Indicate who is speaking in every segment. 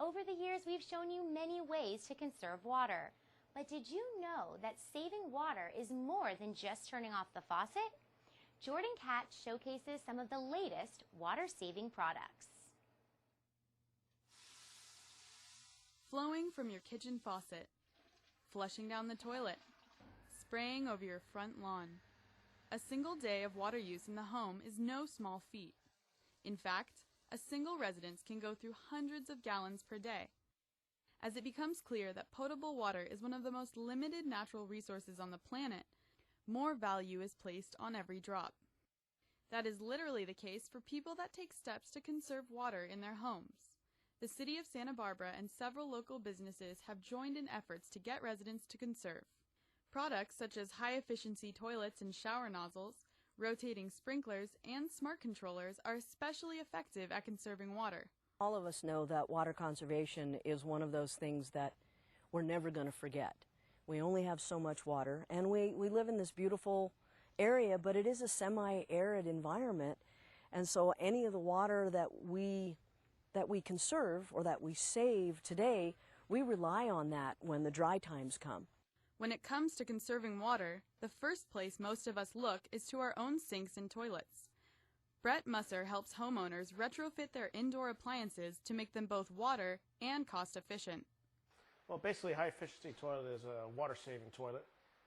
Speaker 1: Over the years, we've shown you many ways to conserve water. But did you know that saving water is more than just turning off the faucet? Jordan Katz showcases some of the latest water-saving products.
Speaker 2: Flowing from your kitchen faucet, flushing down the toilet, spraying over your front lawn. A single day of water use in the home is no small feat. In fact, a single residence can go through hundreds of gallons per day. As it becomes clear that potable water is one of the most limited natural resources on the planet, more value is placed on every drop. That is literally the case for people that take steps to conserve water in their homes. The City of Santa Barbara and several local businesses have joined in efforts to get residents to conserve. Products such as high-efficiency toilets and shower nozzles, rotating sprinklers, and smart controllers are especially effective at conserving water.
Speaker 3: All of us know that water conservation is one of those things that we're never going to forget. We only have so much water, and we live in this beautiful area, but it is a semi-arid environment, and so any of the water that we conserve or that we save today, we rely on that when the dry times come.
Speaker 2: When it comes to conserving water, the first place most of us look is to our own sinks and toilets. Brett Musser helps homeowners retrofit their indoor appliances to make them both water and cost efficient.
Speaker 4: Well, basically, high efficiency toilet is a water saving toilet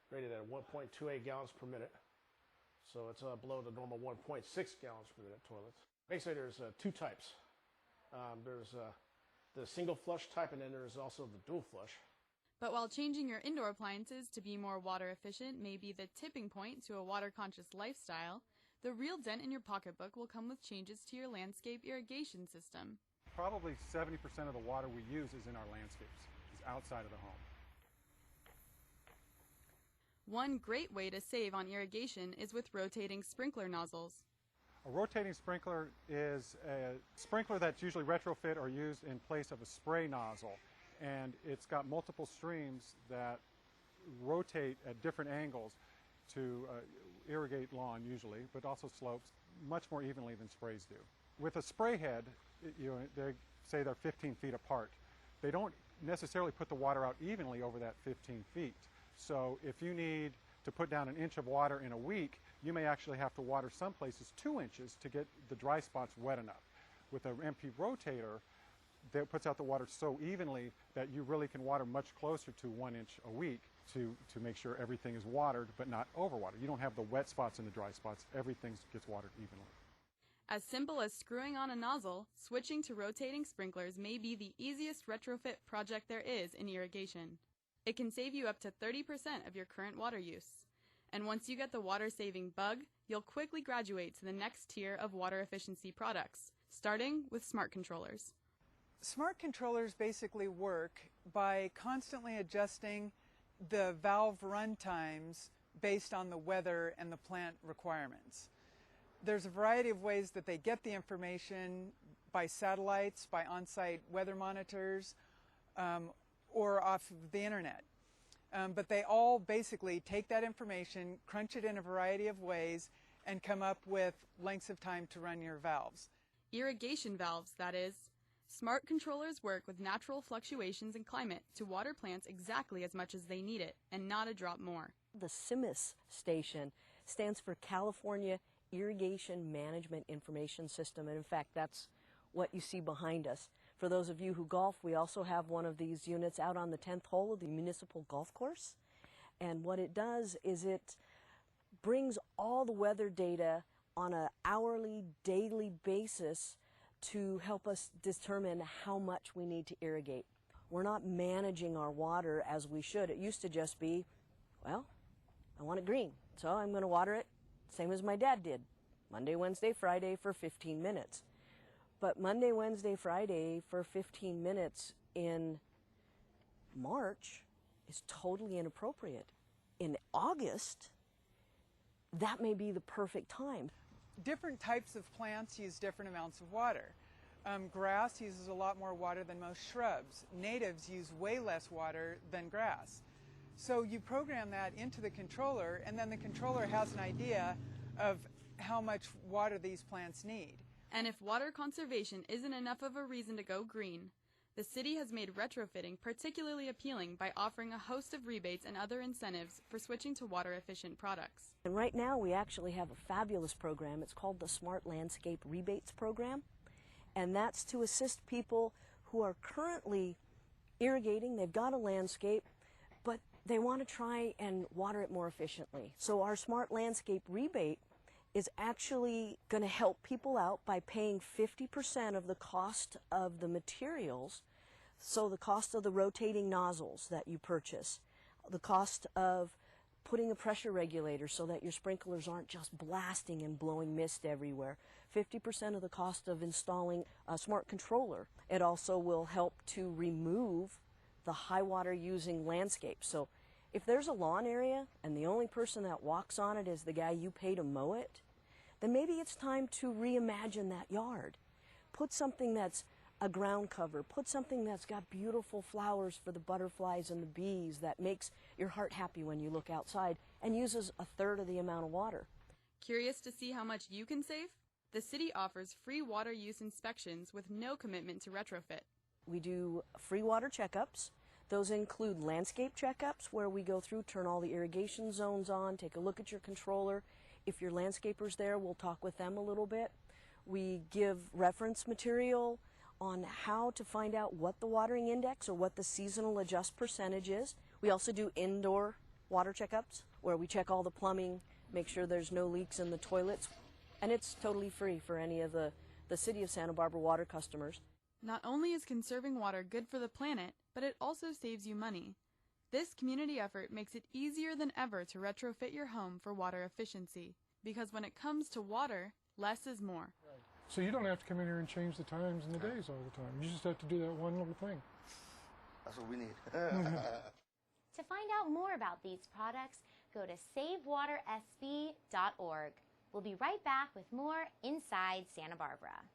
Speaker 4: rated at 1.28 gallons per minute. So it's below the normal 1.6 gallons per minute toilets. Basically, there's two types. There's the single flush type, and then there's also the dual flush.
Speaker 2: But while changing your indoor appliances to be more water efficient may be the tipping point to a water-conscious lifestyle, the real dent in your pocketbook will come with changes to your landscape irrigation system.
Speaker 5: Probably 70% of the water we use is in our landscapes, is outside of the home.
Speaker 2: One great way to save on irrigation is with rotating sprinkler nozzles.
Speaker 5: A rotating sprinkler is a sprinkler that's usually retrofit or used in place of a spray nozzle. And it's got multiple streams that rotate at different angles to irrigate lawn usually, but also slopes much more evenly than sprays do. With a spray head, they say they're 15 feet apart. They don't necessarily put the water out evenly over that 15 feet. So if you need to put down an inch of water in a week, you may actually have to water some places 2 inches to get the dry spots wet enough. With an MP rotator, that puts out the water so evenly that you really can water much closer to 1 inch a week to make sure everything is watered but not overwatered. You don't have the wet spots and the dry spots. Everything gets watered evenly.
Speaker 2: As simple as screwing on a nozzle, switching to rotating sprinklers may be the easiest retrofit project there is in irrigation. It can save you up to 30% of your current water use. And once you get the water-saving bug, you'll quickly graduate to the next tier of water efficiency products, starting with smart controllers.
Speaker 6: Smart controllers basically work by constantly adjusting the valve run times based on the weather and the plant requirements. There's a variety of ways that they get the information by satellites, by on-site weather monitors, or off of the internet. But they all basically take that information, crunch it in a variety of ways, and come up with lengths of time to run your valves.
Speaker 2: Irrigation valves, that is. Smart controllers work with natural fluctuations in climate to water plants exactly as much as they need it, and not a drop more.
Speaker 3: The CIMIS station stands for California Irrigation Management Information System, and in fact that's what you see behind us. For those of you who golf, we also have one of these units out on the 10th hole of the municipal golf course, and what it does is it brings all the weather data on an hourly, daily basis to help us determine how much we need to irrigate. We're not managing our water as we should. It used to just be, well, I want it green, so I'm going to water it same as my dad did, Monday, Wednesday, Friday for 15 minutes. But Monday, Wednesday, Friday for 15 minutes in March is totally inappropriate. In August, that may be the perfect time.
Speaker 6: Different types of plants use different amounts of water. Grass uses a lot more water than most shrubs. Natives use way less water than grass. So you program that into the controller, and then the controller has an idea of how much water these plants need.
Speaker 2: And if water conservation isn't enough of a reason to go green, The city has made retrofitting particularly appealing by offering a host of rebates and other incentives for switching to water-efficient products.
Speaker 3: And right now we actually have a fabulous program. It's called the Smart Landscape Rebates Program, and that's to assist people who are currently irrigating. They've got a landscape, but they want to try and water it more efficiently. So our Smart Landscape Rebate is actually going to help people out by paying 50% of the cost of the materials. So the cost of the rotating nozzles that you purchase, the cost of putting a pressure regulator so that your sprinklers aren't just blasting and blowing mist everywhere, 50% of the cost of installing a smart controller. It also will help to remove the high water using landscape. So if there's a lawn area and the only person that walks on it is the guy you pay to mow it, then maybe it's time to reimagine that yard. Put something that's a ground cover, put something that's got beautiful flowers for the butterflies and the bees that makes your heart happy when you look outside and uses a third of the amount of water.
Speaker 2: Curious to see how much you can save? The city offers free water use inspections with no commitment to retrofit.
Speaker 3: We do free water checkups. Those include landscape checkups where we go through, turn all the irrigation zones on, take a look at your controller. If your landscaper's there, we'll talk with them a little bit. We give reference material on how to find out what the watering index or what the seasonal adjust percentage is. We also do indoor water checkups where we check all the plumbing, make sure there's no leaks in the toilets, and it's totally free for any of the City of Santa Barbara water customers.
Speaker 2: Not only is conserving water good for the planet, but it also saves you money. This community effort makes it easier than ever to retrofit your home for water efficiency, because when it comes to water, less is more.
Speaker 7: So you don't have to come in here and change the times and the days all the time. You just have to do that one little thing.
Speaker 8: That's what we need.
Speaker 1: To find out more about these products, go to savewatersb.org. We'll be right back with more Inside Santa Barbara.